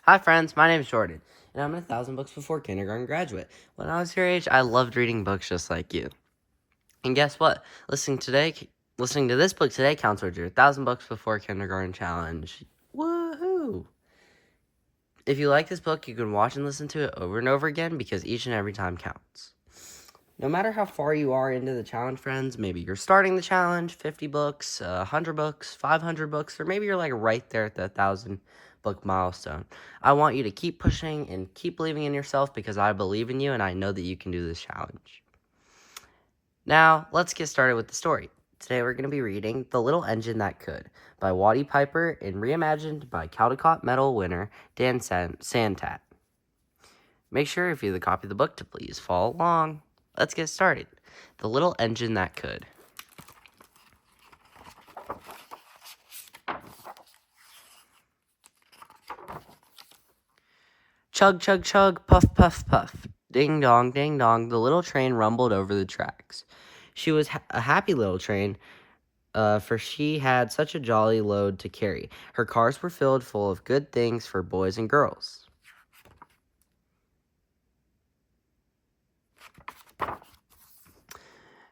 Hi friends, my name is Jordan, and I'm a 1,000 Books Before Kindergarten graduate. When I was your age, I loved reading books just like you. And guess what? Listening to this book today counts towards your 1,000 Books Before Kindergarten challenge. Woohoo! If you like this book, you can watch and listen to it over and over again because each and every time counts. No matter how far you are into the challenge, friends, maybe you're starting the challenge, 50 books, 100 books, 500 books, or maybe you're like right there at the 1,000 book milestone. I want you to keep pushing and keep believing in yourself because I believe in you and I know that you can do this challenge. Now, let's get started with the story. Today we're going to be reading The Little Engine That Could by Watty Piper and reimagined by Caldecott Medal winner Dan Santat. Make sure if you have a copy of the book to please follow along. Let's get started. The Little Engine That Could. Chug, chug, chug, puff, puff, puff. Ding dong, the little train rumbled over the tracks. She was a happy little train, for she had such a jolly load to carry. Her cars were filled full of good things for boys and girls.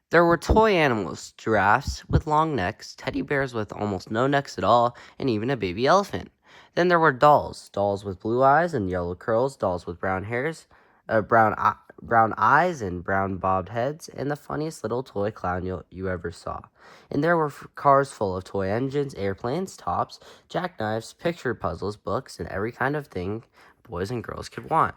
There were toy animals, giraffes with long necks, teddy bears with almost no necks at all, and even a baby elephant. Then there were dolls with blue eyes and yellow curls, dolls with brown eyes and brown bobbed heads, and the funniest little toy clown you ever saw. And there were cars full of toy engines, airplanes, tops, jackknives, picture puzzles, books, and every kind of thing boys and girls could want.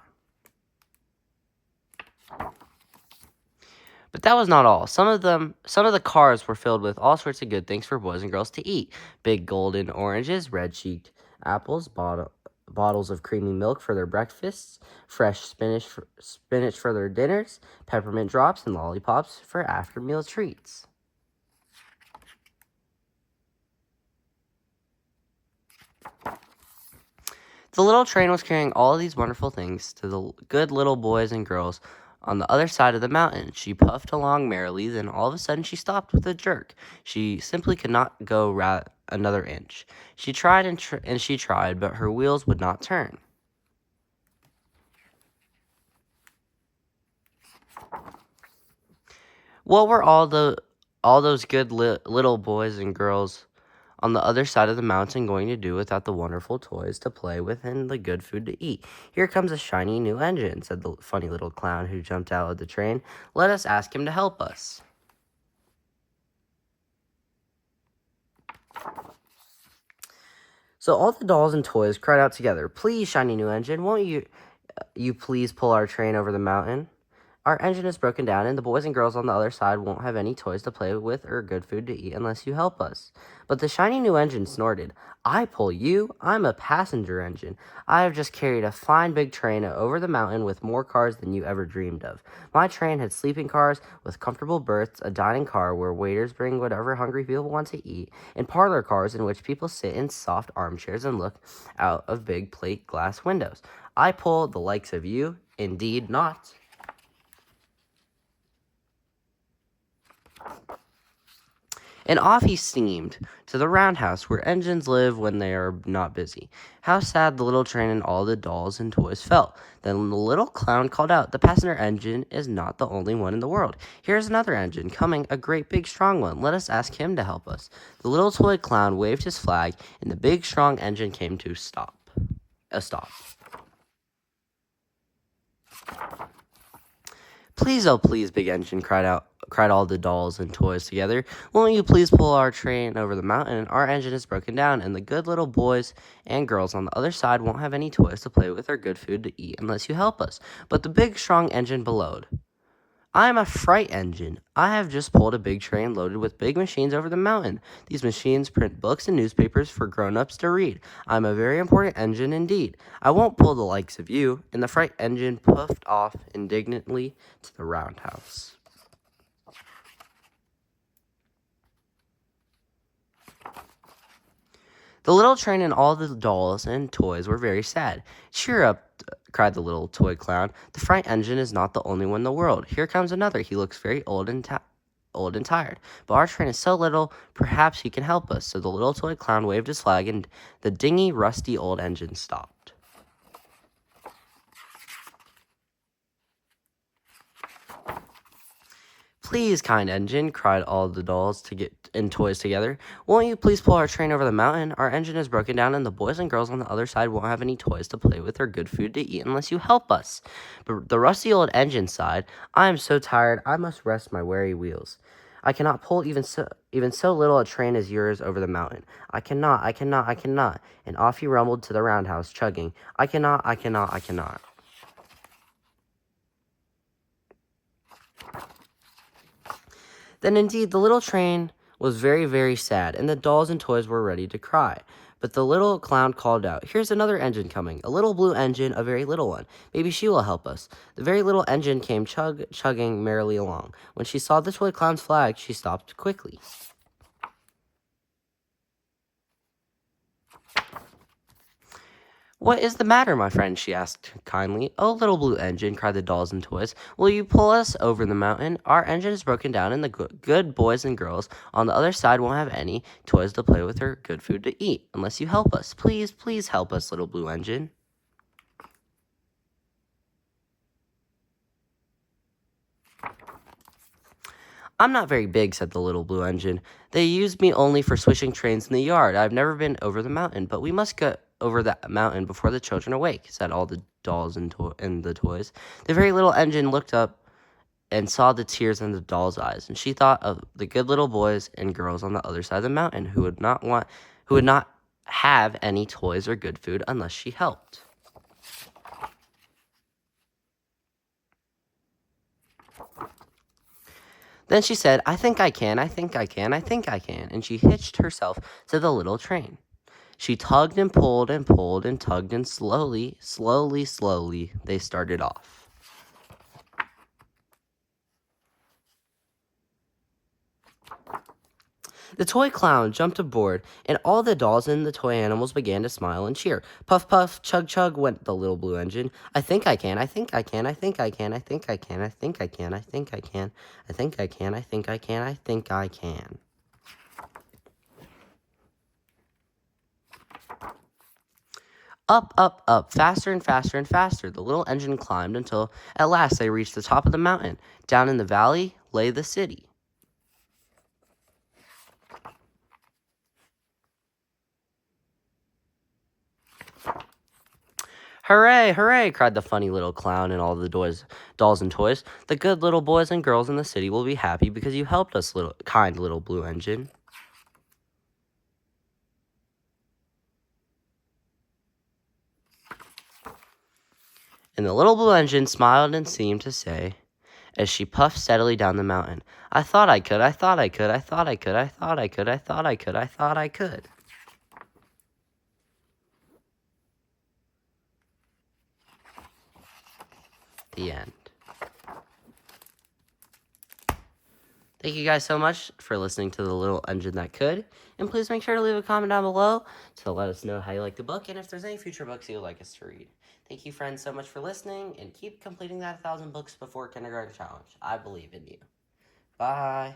But that was not all. Some of the cars were filled with all sorts of good things for boys and girls to eat. Big golden oranges, red-cheeked apples, bottles of creamy milk for their breakfasts, fresh spinach for their dinners, peppermint drops and lollipops for after-meal treats. The little train was carrying all of these wonderful things to the good little boys and girls on the other side of the mountain. She puffed along merrily, then all of a sudden she stopped with a jerk. She simply could not go another inch. She tried and she tried, but her wheels would not turn. What were all those good little boys and girls on the other side of the mountain going to do without the wonderful toys to play with and the good food to eat? Here comes a shiny new engine, said the funny little clown who jumped out of the train. Let us ask him to help us. So all the dolls and toys cried out together, "Please, shiny new engine, won't you please pull our train over the mountain? Our engine is broken down, and the boys and girls on the other side won't have any toys to play with or good food to eat unless you help us." But the shiny new engine snorted, "I pull you? I'm a passenger engine. I have just carried a fine big train over the mountain with more cars than you ever dreamed of. My train had sleeping cars with comfortable berths, a dining car where waiters bring whatever hungry people want to eat, and parlor cars in which people sit in soft armchairs and look out of big plate glass windows. I pull the likes of you? Indeed not." And off he steamed to the roundhouse where engines live when they are not busy. How sad the little train and all the dolls and toys felt. Then the little clown called out, "The passenger engine is not the only one in the world. Here's another engine coming, a great big strong one. Let us ask him to help us." The little toy clown waved his flag, and the big strong engine came to a stop. "Please, oh please, big engine," cried all the dolls and toys together. "Won't you please pull our train over the mountain? Our engine is broken down, and the good little boys and girls on the other side won't have any toys to play with or good food to eat unless you help us." But the big strong engine bellowed, "I am a freight engine. I have just pulled a big train loaded with big machines over the mountain. These machines print books and newspapers for grown-ups to read. I'm a very important engine indeed. I won't pull the likes of you." And the freight engine puffed off indignantly to the roundhouse. The little train and all the dolls and toys were very sad. "Cheer up," cried the little toy clown. "The freight engine is not the only one in the world. Here comes another. He looks very old and tired. But our train is so little, perhaps he can help us." So the little toy clown waved his flag, and the dingy, rusty old engine stopped. Please, kind engine, cried all the dolls and toys together. Won't you please pull our train over the mountain? Our engine is broken down, and the boys and girls on the other side won't have any toys to play with or good food to eat unless you help us. But the rusty old engine sighed, I am so tired, I must rest my weary wheels. I cannot pull even so little a train as yours over the mountain. I cannot, I cannot, I cannot. And off he rumbled to the roundhouse, chugging, I cannot, I cannot, I cannot. Then indeed the little train was very, very sad, and the dolls and toys were ready to cry. But the little clown called out, Here's another engine coming, a little blue engine, a very little one. Maybe she will help us. The very little engine came chugging merrily along. When she saw the toy clown's flag, she stopped quickly. What is the matter, my friend? She asked kindly. Oh, little blue engine, cried the dolls and toys. Will you pull us over the mountain? Our engine is broken down, and the good boys and girls on the other side won't have any toys to play with or good food to eat unless you help us. Please, please help us, little blue engine. I'm not very big, said the little blue engine. They use me only for swishing trains in the yard. I've never been over the mountain, but we must get over that mountain before the children awake, said all the dolls and the toys. The very little engine looked up and saw the tears in the doll's eyes, and she thought of the good little boys and girls on the other side of the mountain who would not have any toys or good food unless she helped. Then she said, I think I can, I think I can, I think I can, and she hitched herself to the little train. She tugged and pulled and pulled and tugged, and slowly, slowly, slowly, they started off. The toy clown jumped aboard, and all the dolls and the toy animals began to smile and cheer. Puff, puff, chug, chug went the little blue engine. I think I can, I think I can, I think I can, I think I can, I think I can, I think I can, I think I can, I think I can, I think I can. Up, up, up, faster and faster and faster, the little engine climbed until at last they reached the top of the mountain. Down in the valley lay the city. Hooray, hooray, cried the funny little clown and all the dolls and toys. The good little boys and girls in the city will be happy because you helped us, kind little blue engine. And the little blue engine smiled and seemed to say, as she puffed steadily down the mountain, I thought I could, I thought I could, I thought I could, I thought I could, I thought I could, I thought I could. The end. Thank you guys so much for listening to The Little Engine That Could. And please make sure to leave a comment down below to let us know how you like the book and if there's any future books you would like us to read. Thank you, friends, so much for listening, and keep completing that 1,000 books before kindergarten challenge. I believe in you. Bye.